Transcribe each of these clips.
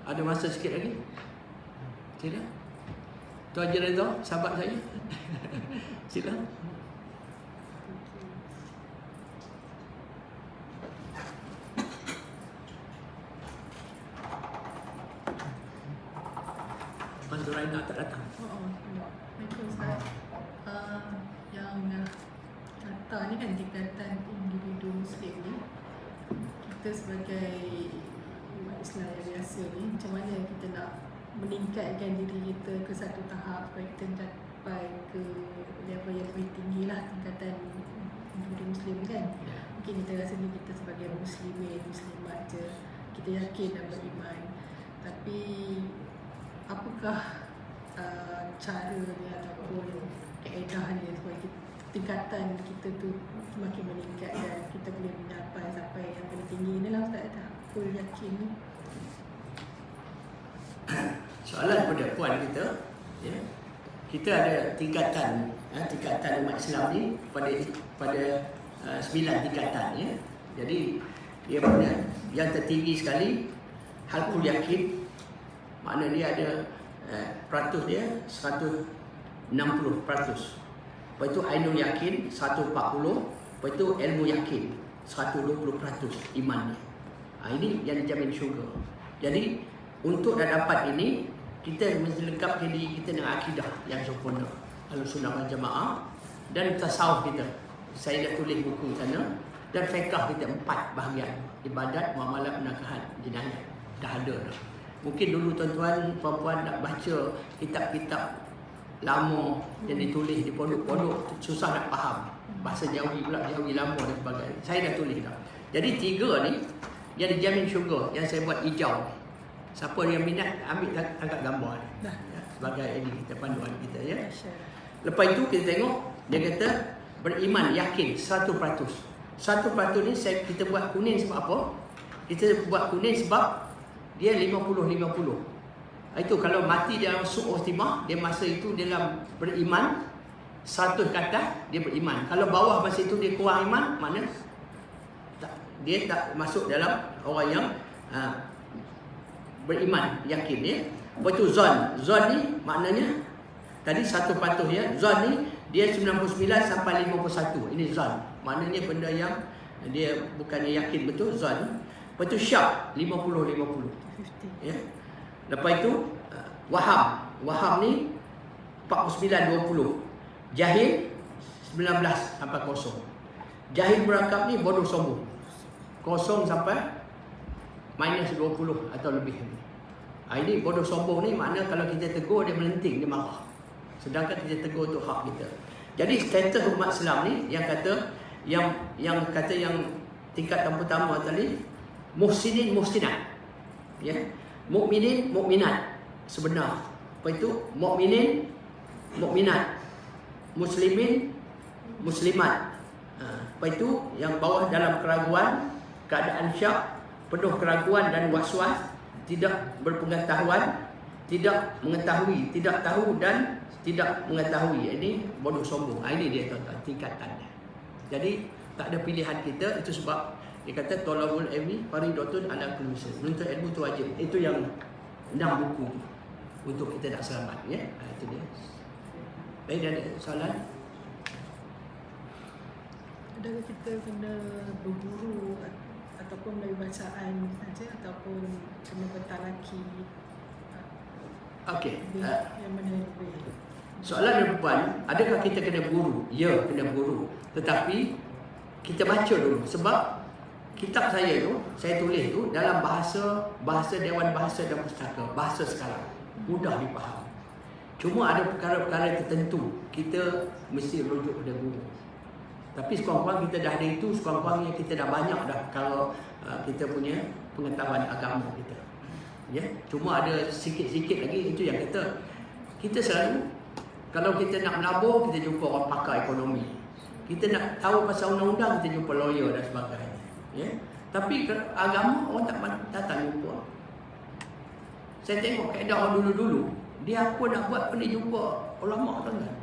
Ada masa sikit lagi? Tidak? Tuan Haji Reza, sahabat saya. Sila. Mas Raina tak datang. Betul Ustaz. Yang kata ni kan tingkatan individu Muslim ni, kita sebagai umat Islam yang biasa ni, macam mana kita nak meningkatkan diri kita ke satu tahap supaya kita capai ke level yang lebih tinggi lah tingkatan individu Muslim kan. Mungkin kita rasa ni kita sebagai Muslimin, Muslimat je, kita yakin dan beriman. Tapi apakah caranya ataupun kaedahnya supaya tingkatan kita tu semakin meningkat dan kita boleh mencapai sampai yang paling tinggi ni lah Ustaz, tak full yakin ni. Soalan pada puan kita, ya, kita ada tingkatan umat Islam ni pada 9 tingkatan, ya. Jadi dia punya yang tertinggi sekali halqul yakin, makna dia ada peratus dia 160%. Lepas itu ainul yakin 140%, lepas itu ilmu yakin 120% iman dia. Ini yang dijamin syurga. Jadi untuk dah dapat ini, kita mesti lengkapkan diri kita dengan akidah yang sempurna, Ahlussunnah wal Jamaah, dan tasawuf kita. Saya dah tulis buku sana, dan fiqh kita 4 bahagian: ibadat, muamalat, penakahan, jinayat. Dah ada dah. Mungkin dulu tuan-tuan, puan-puan nak baca kitab-kitab lama yang ditulis di pondok-pondok, susah nak faham. Bahasa Jawi pula, Jawi lama dan sebagainya. Saya dah tulis dah. Jadi 3 ni yang dijamin syurga, yang saya buat hijau. Siapa yang minat ambil tangkap gambar ni, ya, sebagai ini kita panduan kita, ya. Lepas itu kita tengok dia kata beriman yakin 100%. 1% ni kita buat kuning sebab apa? Kita buat kuning sebab dia 50-50. Itu kalau mati dalam su'uh timah, dia masa itu dalam beriman 100 ke atas dia beriman. Kalau bawah masa itu dia kurang iman, mana dia tak masuk dalam orang yang beriman yakin, ya. Lepas tu zon ni maknanya tadi 1% ya. Zon ni dia 99 sampai 51. Ini zon. Maknanya benda yang dia bukannya yakin betul, zon. Lepas tu syak 50-50. Ya. Lepas itu waham ni 49-20. Jahil 19 sampai kosong. Jahil berakab ni bodoh sombong. Kosong sampai minus 20 atau lebih. Ini bodoh sombong ni makna kalau kita tegur dia melenting, dia marah. Sedangkan kita tegur untuk hak kita. Jadi status umat Islam ni yang kata yang tingkatan pertama tadi muhsinin muhsinat. Ya. Mukminin mukminat sebenar. Lepas itu mukminin mukminat. Muslimin muslimat. Lepas itu yang bawah dalam keraguan, keadaan syak, penuh keraguan dan was-was, tidak berpengetahuan, tidak mengetahui, tidak tahu dan tidak mengetahui. Ini bodoh sombong. Ini dia tuan-tuan tingkatannya. Jadi tak ada pilihan kita. Itu sebab dia kata tolabul ilmi faridatun ala kulli muslim. Menuntut ilmu itu wajib. Itu yang 6 buku tu untuk kita nak selamat, ya. Itu dia. Baik, ada soalan? Adakah kita kena berguru ataupun melalui bacaan saja ataupun kena bertalaki? Okey. Yang mana yang lebih? Soalan dari perempuan, adakah kita kena berguru? Ya, kena berguru. Tetapi kita baca dulu. Sebab kitab saya tu, saya tulis tu dalam bahasa Dewan Bahasa dan Pustaka, bahasa sekarang, mudah dipaham. Cuma ada perkara-perkara tertentu kita mesti rujuk pada guru. Tapi sekurang-kurang kita dah ada itu, sekurang-kurangnya kita dah banyak dah kalau kita punya pengetahuan agama kita. Ya, cuma ada sikit-sikit lagi. Itu yang kita selalu, kalau kita nak menabur, kita jumpa orang pakar ekonomi. Kita nak tahu pasal undang-undang, kita jumpa lawyer dan sebagainya. Ya, tapi agama orang tak datang jumpa. Saya tengok kaedah orang dulu-dulu, dia apa nak buat pun dia jumpa ulama, tuan-tuan.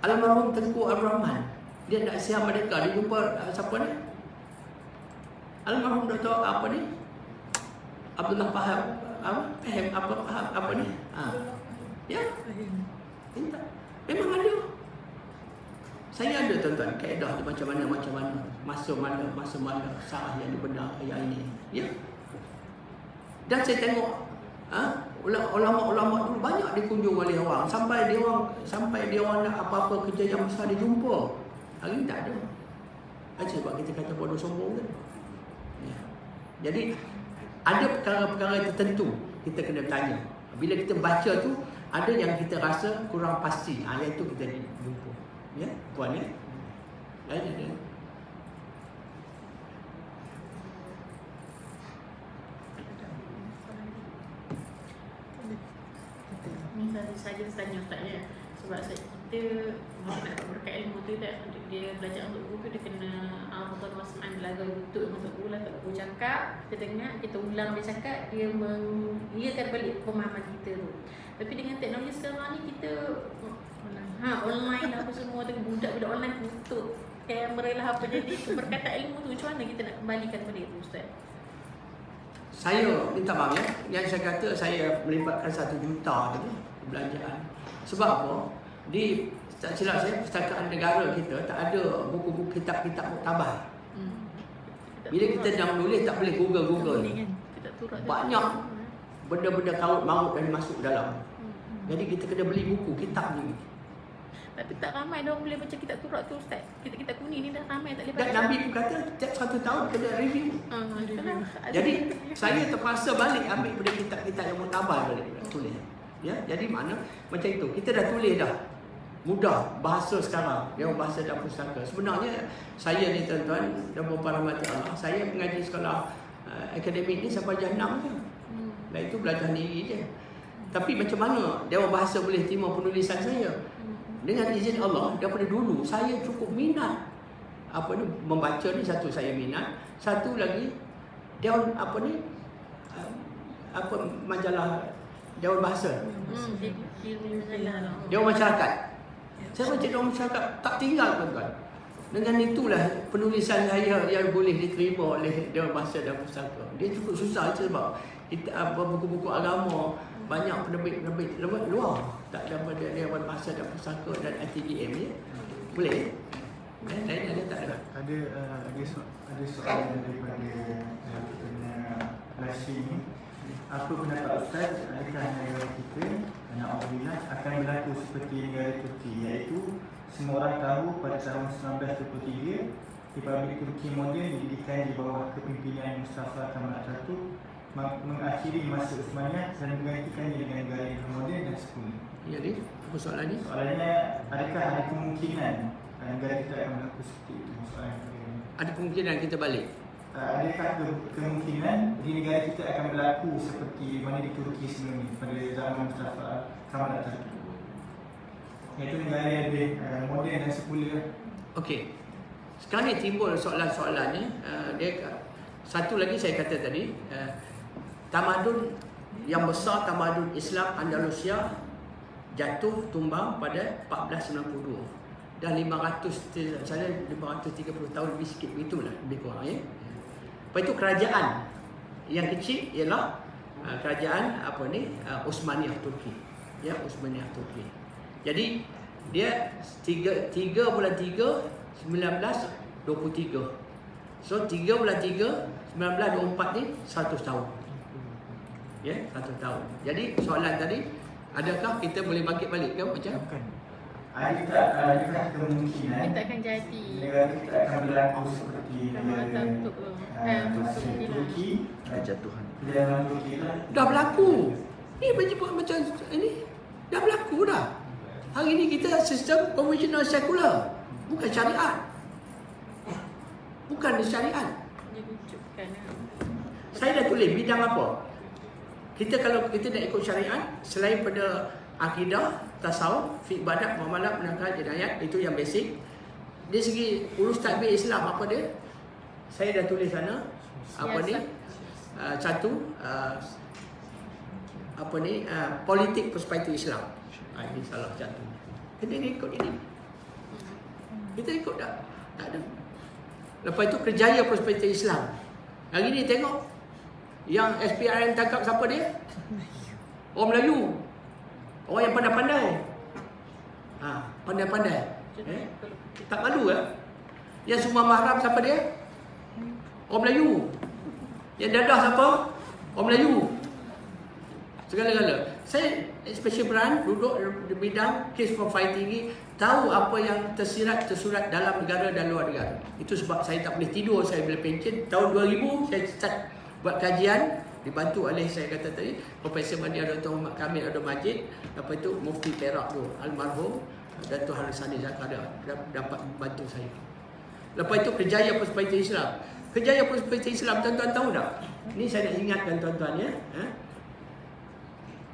Almarhum Tengku Abdul Rahman, dia nak siap mereka, dia jumpa siapa ni? Almarhum Dr. apa ni? Abdullah faham apa ni? Ya. Minta. Memang ada. Saya ada tuan-tuan kaedah tu macam mana masa mana sah yang dibenar ayat ini. Ya. Dan saya tengok ulama-ulama dulu banyak dikunjung oleh orang sampai dia orang nak apa-apa kerja yang besar dia jumpa. Hari ni tak ada. Sebab kita kata bodoh sombong kan. Ya. Jadi ada perkara-perkara tertentu kita kena tanya. Bila kita baca tu ada yang kita rasa kurang pasti. Yang itu kita jumpa. Ya, puan ya. Ada. Ni saya tanya Ustaz ya. Sebab kita nak berkat ilmu tu tak, dia belajar untuk buku tu dia kena betul wasman belajar betul untuk buku lah, tak buku cakap kita dengar, kita ulang dia cakap, dia mengiakan balik pemahaman kita tu. Tapi dengan teknologi sekarang ni kita online lah apa semua tu, budak-budak online tutup kamera lah apa, jadi berkata ilmu tu macam mana kita nak kembalikan pada itu Ustaz? Saya minta maaf ya, yang saya kata saya melibatkan 1 juta tu belanjaan. Sebab apa? Di tak silap saya, Perpustakaan Negara kita tak ada buku-buku kitab-kitab muktabar. Bila kita nak menulis tak boleh Google. Banyak benda-benda kaut maut dan masuk dalam. Jadi kita kena beli buku kitab ni. Tapi tak ramai dia orang boleh baca kitab turak tu Ustaz. Kitab kuning ni dah ramai tak boleh baca. Dan Nabi pun kata setiap 1 tahun kena review. Jadi saya terpaksa balik ambil pada kitab-kitab yang muktabar balik tulis. Ya, jadi mana macam itu. Kita dah tulis dah. Mudah bahasa sekarang. Dia bahasa dan pustaka. Sebenarnya saya ni tuan-tuan dan puan rahmati Allah, saya mengaji sekolah akademik ni sampai darjah 6 je. Dan itu belajar diri je. Tapi macam mana Dewan Bahasa boleh terima penulisan saya? Dengan izin Allah, daripada dulu saya cukup minat membaca ni. Satu saya minat, satu lagi Dewan majalah Dewan Bahasa, Dewan Masyarakat. Saya baca Dewan Masyarakat tak tinggal tuan-tuan. Dengan itulah penulisan saya yang boleh diterima oleh Dewan Bahasa dan Pustaka. Dia cukup susah sebab kita buku-buku agama banyak penerbit luar tak daripada Dewan Bahasa dan Pustaka dan ITDM ni. Boleh? Lain ada tak ada? Ada soalan daripada Rashid ni. Apa pendapat Ustaz, adakah negara kita alhamdulillah akan berlaku seperti negara Turki, iaitu semua orang tahu pada tahun 1923 Republik Turki moden didirikan di bawah kepimpinan Mustafa Kemal Atatürk, mengakhiri masa Uthmaniyah dan menggantikannya dengan negara yang moden dan sekuler. Jadi, apa soalan ni? Soalannya, adakah ada kemungkinan negara kita akan berlaku seperti itu? Ada kemungkinan kita balik? Adakah kemungkinan di negara kita akan berlaku seperti mana di Turki sebelum ini pada zaman Mustafa Kemal Atatürk? Iaitu negara yang lebih moden dan sekuler. Okey. Sekarang ni timbul soalan-soalan ni. Satu lagi saya kata tadi, tamadun yang besar, tamadun Islam Andalusia jatuh tumbang pada 1492. Dah 530 tahun lebih sikit begitulah, lebih kurang ya. Lepas itu kerajaan yang kecil ialah kerajaan Uthmaniyah Turki. Ya, Uthmaniyah Turki. Jadi dia 3 bulan 3 1923. So 3 bulan 3 1924 ni 100 tahun. Ya, 100 tahun. Jadi soalan tadi, adakah kita boleh bangkit balik ke macam? Adakah kemungkinan kita akan jadi negara kita akan berlaku seperti negara Turki, kejatuhan. dalam Turki Dah berlaku. Ni macam ini dah berlaku dah. Hari ni kita sistem konvensional sekular, bukan syariat. Bukan syariat. Saya dah tulis bidang apa. Kalau kita nak ikut syariat, selain pada akidah, tasawuf, fiqh ibadat, muamalat, penangkahan jenayat, itu yang basic. Dari segi urus tadbir Islam apa dia? Saya dah tulis sana. Politik perspektif Islam. Ini salah satu. Kita ikut ini. Kita ikut tak? Tak ada. Lepas itu kerjaya perspektif Islam. Hari ni tengok Yang SPRM tangkap siapa dia? Orang Melayu. Orang yang pandai-pandai. Pandai-pandai. Tak malu ke? Yang semua mahram siapa dia? Orang Melayu. Yang dadah siapa? Orang Melayu. Segala-gala. Saya special peran duduk di bidang case for fighting ini, tahu apa yang tersurat dalam negara dan luar negara. Itu sebab saya tak boleh tidur, saya boleh pencen. Tahun 2000 saya start buat kajian, dibantu oleh saya kata tadi Profesor Mania Dr. Muhammad Kamil Abdul Majid, lepas itu Mufti Perak tu almarhum Datuk Harisani Zakaria dapat membantu saya. Lepas itu Kerjaya Persekutuan Islam. Kerjaya Persekutuan Islam, tuan-tuan tahu tak? Ini saya nak ingatkan tuan-tuan ya.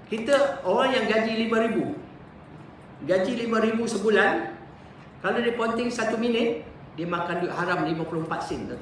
Kita orang yang gaji 5,000. Gaji 5,000 sebulan, kalau dia ponting 1 minit, dia makan duit haram 54 sen.